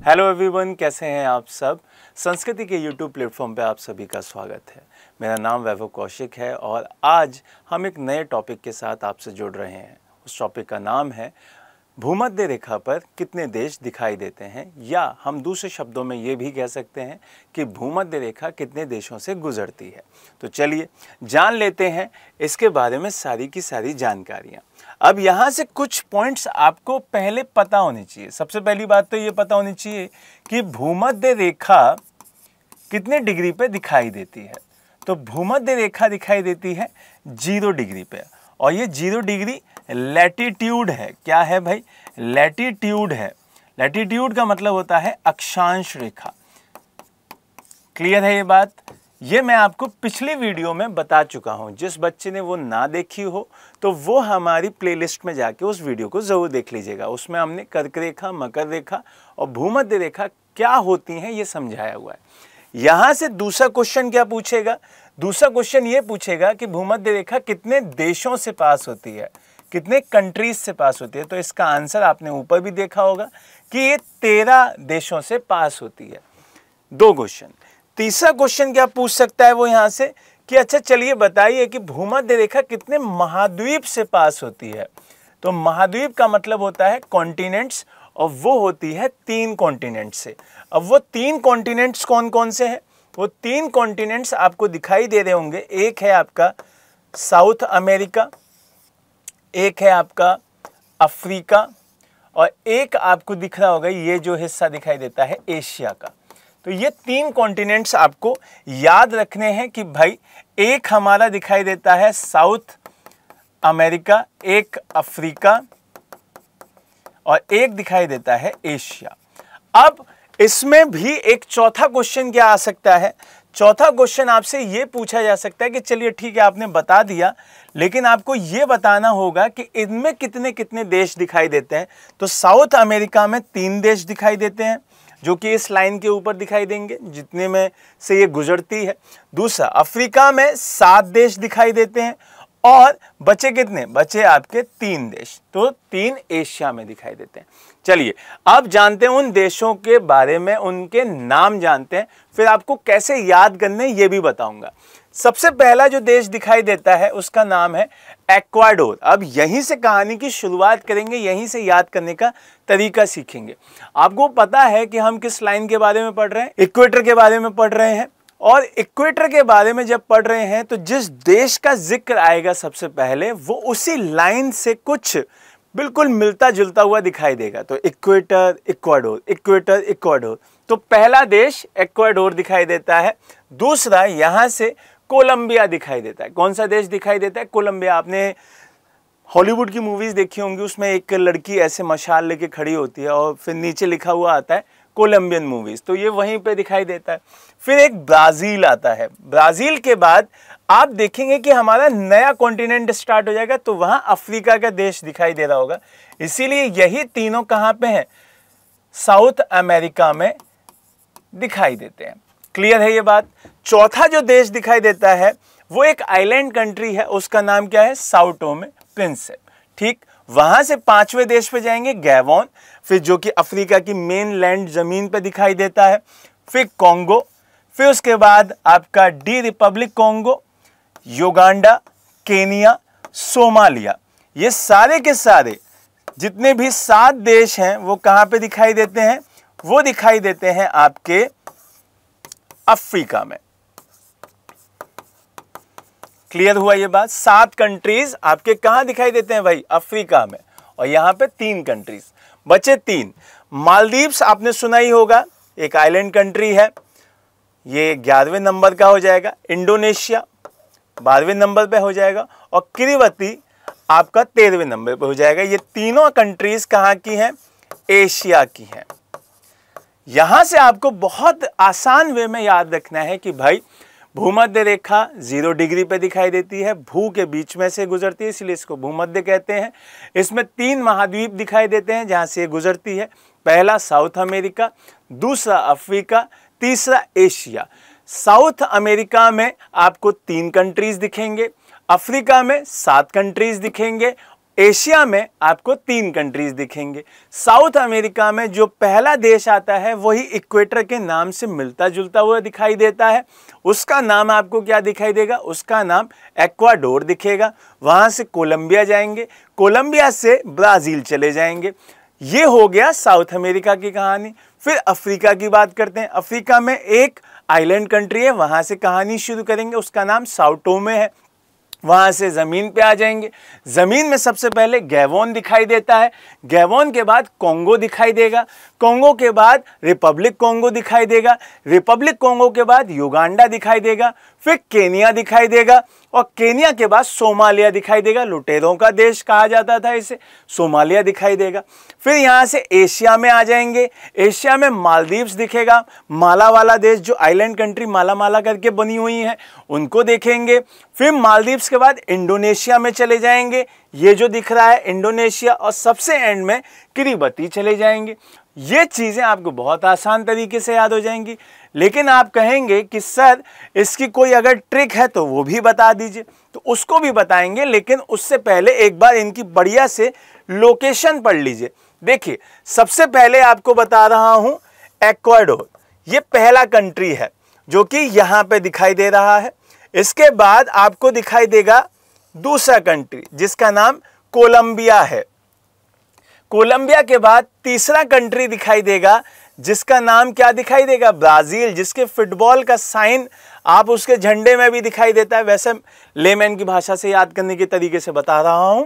Hello everyone, कैसे हैं आप सब। संस्कृति के यूट्यूब प्लेटफॉर्म पे आप सभी का स्वागत है। मेरा नाम वैभव कौशिक है और आज हम एक नए टॉपिक के साथ आपसे जुड़ रहे हैं। उस टॉपिक का नाम है भूमध्य रेखा पर कितने देश दिखाई देते हैं, या हम दूसरे शब्दों में ये भी कह सकते हैं कि भूमध्य रेखा कितने देशों से गुजरती है। तो चलिए जान लेते हैं इसके बारे में सारी की सारी जानकारियाँ। अब यहाँ से कुछ पॉइंट्स आपको पहले पता होनी चाहिए। सबसे पहली बात तो ये पता होनी चाहिए कि भूमध्य रेखा कितने डिग्री पे दिखाई देती है। तो भूमध्य रेखा दिखाई देती है 0 डिग्री पे, और ये 0 डिग्री लैटिट्यूड है। क्या है भाई? लैटिट्यूड है। लैटिट्यूड का मतलब होता है अक्षांश रेखा। क्लियर है ये बात? ये मैं आपको पिछली वीडियो में बता चुका हूं। जिस बच्चे ने वो ना देखी हो तो वो हमारी प्लेलिस्ट में जाके उस वीडियो को जरूर देख लीजिएगा। उसमें हमने कर्क रेखा, मकर रेखा और भूमध्य रेखा क्या होती हैं ये समझाया हुआ है। यहां से दूसरा क्वेश्चन क्या पूछेगा? दूसरा क्वेश्चन ये पूछेगा कि भूमध्य रेखा कितने देशों से पास होती है, कितने कंट्रीज से पास होती है। तो इसका आंसर आपने ऊपर भी देखा होगा कि ये 13 देशों से पास होती है। 2 क्वेश्चन। तीसरा क्वेश्चन क्या पूछ सकता है वो यहाँ से कि अच्छा चलिए बताइए कि भूमध्य रेखा कितने महाद्वीप से पास होती है। तो महाद्वीप का मतलब होता है कॉन्टिनेंट्स, और वो होती है 3 कॉन्टिनेंट्स से। अब वो 3 कॉन्टिनेंट्स कौन कौन से हैं? वो 3 कॉन्टिनेंट्स आपको दिखाई दे रहे होंगे। एक है आपका साउथ अमेरिका, एक है आपका अफ्रीका, और एक आपको दिख रहा होगा ये जो हिस्सा दिखाई देता है एशिया का। तो ये 3 कॉन्टिनेंट्स आपको याद रखने हैं कि भाई एक हमारा दिखाई देता है साउथ अमेरिका, एक अफ्रीका और एक दिखाई देता है एशिया। अब इसमें भी एक चौथा क्वेश्चन क्या आ सकता है? चौथा क्वेश्चन आपसे ये पूछा जा सकता है कि चलिए ठीक है आपने बता दिया, लेकिन आपको ये बताना होगा कि इनमें कितने कितने देश दिखाई देते हैं। तो साउथ अमेरिका में 3 देश दिखाई देते हैं जो कि इस लाइन के ऊपर दिखाई देंगे जितने में से ये गुजरती है। दूसरा अफ्रीका में 7 देश दिखाई देते हैं, और बचे कितने? बचे आपके 3 देश। तो 3 एशिया में दिखाई देते हैं। चलिए अब जानते हैं उन देशों के बारे में, उनके नाम जानते हैं, फिर आपको कैसे याद करने ये भी बताऊंगा। सबसे पहला जो देश दिखाई देता है उसका नाम है एक्वाडोर। अब यहीं से कहानी की शुरुआत करेंगे, यहीं से याद करने का तरीका सीखेंगे। आपको पता है कि हम किस लाइन के बारे में पढ़ रहे हैं? इक्वेटर के बारे में पढ़ रहे हैं। और इक्वेटर के बारे में जब पढ़ रहे हैं तो जिस देश का जिक्र आएगा सबसे पहले वो उसी लाइन से कुछ बिल्कुल मिलता जुलता हुआ दिखाई देगा। तो इक्वेटर, इक्वाडोर, इक्वेटर, इक्वाडोर। तो पहला देश इक्वाडोर दिखाई देता है। दूसरा यहां से कोलंबिया दिखाई देता है। कौन सा देश दिखाई देता है? कोलंबिया। आपने हॉलीवुड की मूवीज देखी होंगी, उसमें एक लड़की ऐसे मशाल लेके खड़ी होती है और फिर नीचे लिखा हुआ आता है कोलंबियन मूवीज। तो ये वहीं पे दिखाई देता है। फिर एक ब्राजील आता है। ब्राजील के बाद आप देखेंगे कि हमारा नया कॉन्टिनेंट स्टार्ट हो जाएगा, तो वहां अफ्रीका का देश दिखाई दे रहा होगा। इसीलिए यही तीनों कहां पे हैं? साउथ अमेरिका में दिखाई देते हैं। क्लियर है ये बात? चौथा जो देश दिखाई देता है वो एक आइलैंड कंट्री है, उसका नाम क्या है? Sao Tome Principe. ठीक, वहां से 5वें देश पे जाएंगे गैबोन, फिर जो कि अफ्रीका की मेन लैंड जमीन पे दिखाई देता है। फिर कॉन्गो, फिर उसके बाद आपका D Republic Congo, Uganda, Kenya, Somalia. ये सारे के सारे जितने भी 7 देश हैं वो कहां पे दिखाई देते हैं? वो दिखाई देते हैं आपके अफ्रीका में। क्लियर हुआ ये बात? 7 कंट्रीज आपके कहां दिखाई देते हैं भाई? अफ्रीका में। और यहां पे 3 कंट्रीज बचे। 3 मालदीव्स आपने सुना ही होगा, एक आइलैंड कंट्री है, ये 11वें नंबर का हो जाएगा। इंडोनेशिया 12वें नंबर पे हो जाएगा, और किरिबती आपका 13वें नंबर पे हो जाएगा। ये तीनों कंट्रीज कहां की हैं? एशिया की हैं। यहां से आपको बहुत आसान वे में याद रखना है कि भाई भूमध्य रेखा 0 डिग्री पे दिखाई देती है, भू के बीच में से गुजरती है, इसलिए इसको भूमध्य कहते हैं। इसमें 3 महाद्वीप दिखाई देते हैं जहां से ये गुजरती है। पहला साउथ अमेरिका, दूसरा अफ्रीका, तीसरा एशिया। साउथ अमेरिका में आपको 3 कंट्रीज दिखेंगे, अफ्रीका में 7 कंट्रीज दिखेंगे, एशिया में आपको 3 कंट्रीज दिखेंगे। साउथ अमेरिका में जो पहला देश आता है वही इक्वेटर के नाम से मिलता जुलता हुआ दिखाई देता है। उसका नाम आपको क्या दिखाई देगा? उसका नाम एक्वाडोर दिखेगा। वहां से कोलंबिया जाएंगे, कोलंबिया से ब्राजील चले जाएंगे। ये हो गया साउथ अमेरिका की कहानी। फिर अफ्रीका की बात करते हैं। अफ्रीका में एक आइलैंड कंट्री है, वहां से कहानी शुरू करेंगे। उसका नाम साओ टोमे है। वहां से जमीन पे आ जाएंगे। जमीन में सबसे पहले गैबोन दिखाई देता है। गैबोन के बाद कोंगो दिखाई देगा। कोंगो के बाद रिपब्लिक कोंगो दिखाई देगा। रिपब्लिक कोंगो के बाद युगांडा दिखाई देगा। फिर केनिया दिखाई देगा और केनिया के बाद सोमालिया दिखाई देगा। लुटेरों का देश कहा जाता था इसे, सोमालिया दिखाई देगा। फिर यहाँ से एशिया में आ जाएंगे। एशिया में मालदीव्स दिखेगा, माला वाला देश, जो आइलैंड कंट्री माला माला करके बनी हुई है, उनको देखेंगे। फिर मालदीव्स के बाद इंडोनेशिया में चले जाएंगे, ये जो दिख रहा है इंडोनेशिया, और सबसे एंड में किरिबती चले जाएंगे। ये चीज़ें आपको बहुत आसान तरीके से याद हो जाएंगी। लेकिन आप कहेंगे कि सर इसकी कोई अगर ट्रिक है तो वो भी बता दीजिए, तो उसको भी बताएंगे। लेकिन उससे पहले एक बार इनकी बढ़िया से लोकेशन पढ़ लीजिए। देखिए, सबसे पहले आपको बता रहा हूं एक्वाडोर, ये पहला कंट्री है जो कि यहां पे दिखाई दे रहा है। इसके बाद आपको दिखाई देगा दूसरा कंट्री जिसका नाम कोलंबिया है। कोलंबिया के बाद तीसरा कंट्री दिखाई देगा जिसका नाम क्या दिखाई देगा? ब्राजील, जिसके फुटबॉल का साइन आप उसके झंडे में भी दिखाई देता है। वैसे लेमैन की भाषा से याद करने के तरीके से बता रहा हूं।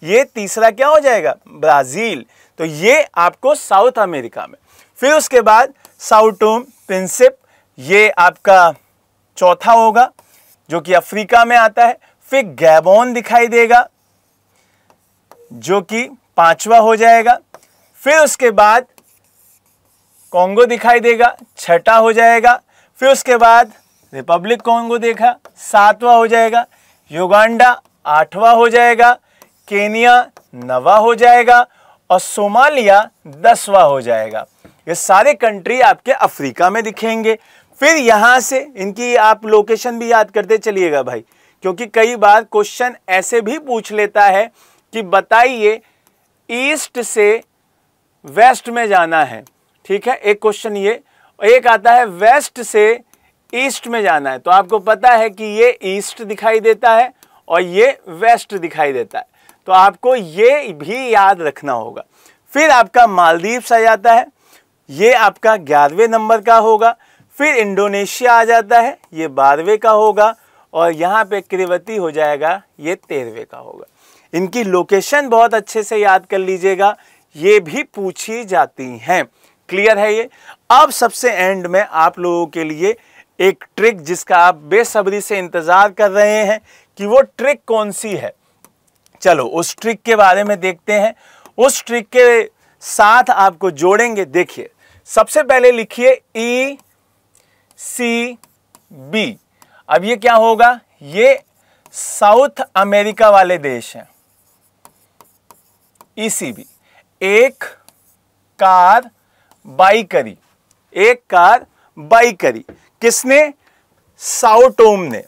ये तीसरा क्या हो जाएगा? ब्राजील। तो ये आपको साउथ अमेरिका में। फिर उसके बाद साओ टोम प्रिंसिप, ये आपका चौथा होगा जो कि अफ्रीका में आता है। फिर गैबोन दिखाई देगा जो कि पांचवा हो जाएगा। फिर उसके बाद कोंगो दिखाई देगा, छठा हो जाएगा। फिर उसके बाद रिपब्लिक कोंगो देखा, सातवां हो जाएगा। युगांडा आठवां हो जाएगा। केनिया नवा हो जाएगा और सोमालिया 10वां हो जाएगा। ये सारे कंट्री आपके अफ्रीका में दिखेंगे। फिर यहाँ से इनकी आप लोकेशन भी याद करते चलिएगा भाई, क्योंकि कई बार क्वेश्चन ऐसे भी पूछ लेता है कि बताइए ईस्ट से वेस्ट में जाना है, ठीक है, एक क्वेश्चन ये। एक आता है वेस्ट से ईस्ट में जाना है, तो आपको पता है कि ये ईस्ट दिखाई देता है और ये वेस्ट दिखाई देता है, तो आपको ये भी याद रखना होगा। फिर आपका मालदीव्स आ जाता है, ये आपका 11वें नंबर का होगा। फिर इंडोनेशिया आ जाता है, ये 12वें का होगा। और यहाँ पे किरिबती हो जाएगा, ये 13वें का होगा। इनकी लोकेशन बहुत अच्छे से याद कर लीजिएगा, ये भी पूछी जाती हैं। क्लियर है ये? अब सबसे एंड में आप लोगों के लिए एक ट्रिक जिसका आप बेसब्री से इंतजार कर रहे हैं कि वो ट्रिक कौन सी है। चलो उस ट्रिक के बारे में देखते हैं। उस ट्रिक के साथ आपको जोड़ेंगे। देखिए, सबसे पहले लिखिए ECB। अब ये क्या होगा? ये साउथ अमेरिका वाले देश हैं। ECB, एक कार बाई करी, एक कार बाई करी। किसने? साओ टोम ने।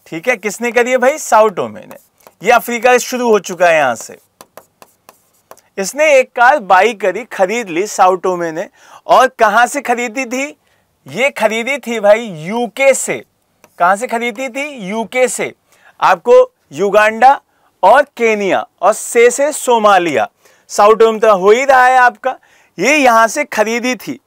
ठीक है, किसने करी है भाई? साओ टोमे ने। ये अफ्रीका से शुरू हो चुका है। यहां से इसने एक कार बाई करी, खरीद ली साओ टोमे ने। और कहां से खरीदी थी? ये खरीदी थी भाई यूके से। कहां से खरीदी थी? यूके से। आपको युगांडा और केनिया और से सोमालिया। साओ टोम तो हो ही रहा है आपका। ये यहां से खरीदी थी।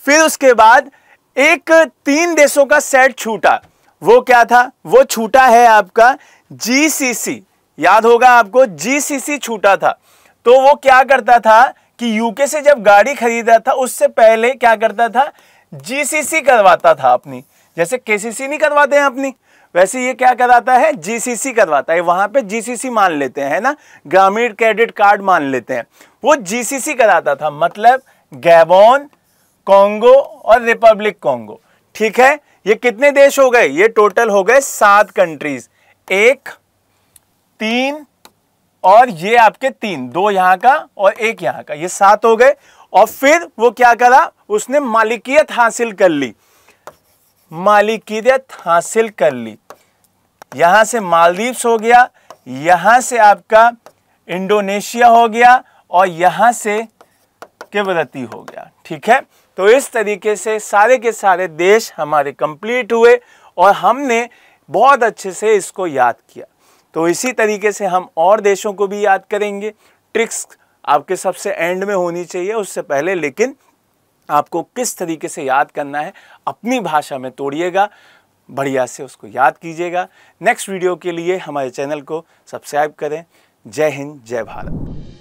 फिर उसके बाद एक 3 देशों का सेट छूटा। वो क्या था? वो छूटा है आपका GCC। याद होगा आपको, GCC छूटा था। तो वो क्या करता था कि यूके से जब गाड़ी खरीदा था उससे पहले क्या करता था? GCC करवाता था अपनी। जैसे KCC नहीं करवाते हैं अपनी, वैसे ये क्या कराता है? GCC करवाता है। वहां पे GCC मान लेते हैं ना, ग्रामीण क्रेडिट कार्ड मान लेते हैं। वो GCC कराता था, मतलब गैबोन, कोंगो और रिपब्लिक कोंगो। ठीक है, ये कितने देश हो गए? ये टोटल हो गए 7 कंट्रीज। 1, 3 और ये आपके 3, 2 यहां का और 1 यहां का, ये 7 हो गए। और फिर वो क्या करा? उसने मालिकियत हासिल कर ली। मालिकियत हासिल कर ली। यहां से मालदीव्स हो गया, यहाँ से आपका इंडोनेशिया हो गया और यहाँ से किबरती हो गया। ठीक है, तो इस तरीके से सारे के सारे देश हमारे कंप्लीट हुए और हमने बहुत अच्छे से इसको याद किया। तो इसी तरीके से हम और देशों को भी याद करेंगे। ट्रिक्स आपके सबसे एंड में होनी चाहिए, उससे पहले, लेकिन आपको किस तरीके से याद करना है अपनी भाषा में तोड़िएगा, बढ़िया से उसको याद कीजिएगा। नेक्स्ट वीडियो के लिए हमारे चैनल को सब्सक्राइब करें। जय हिंद, जय भारत।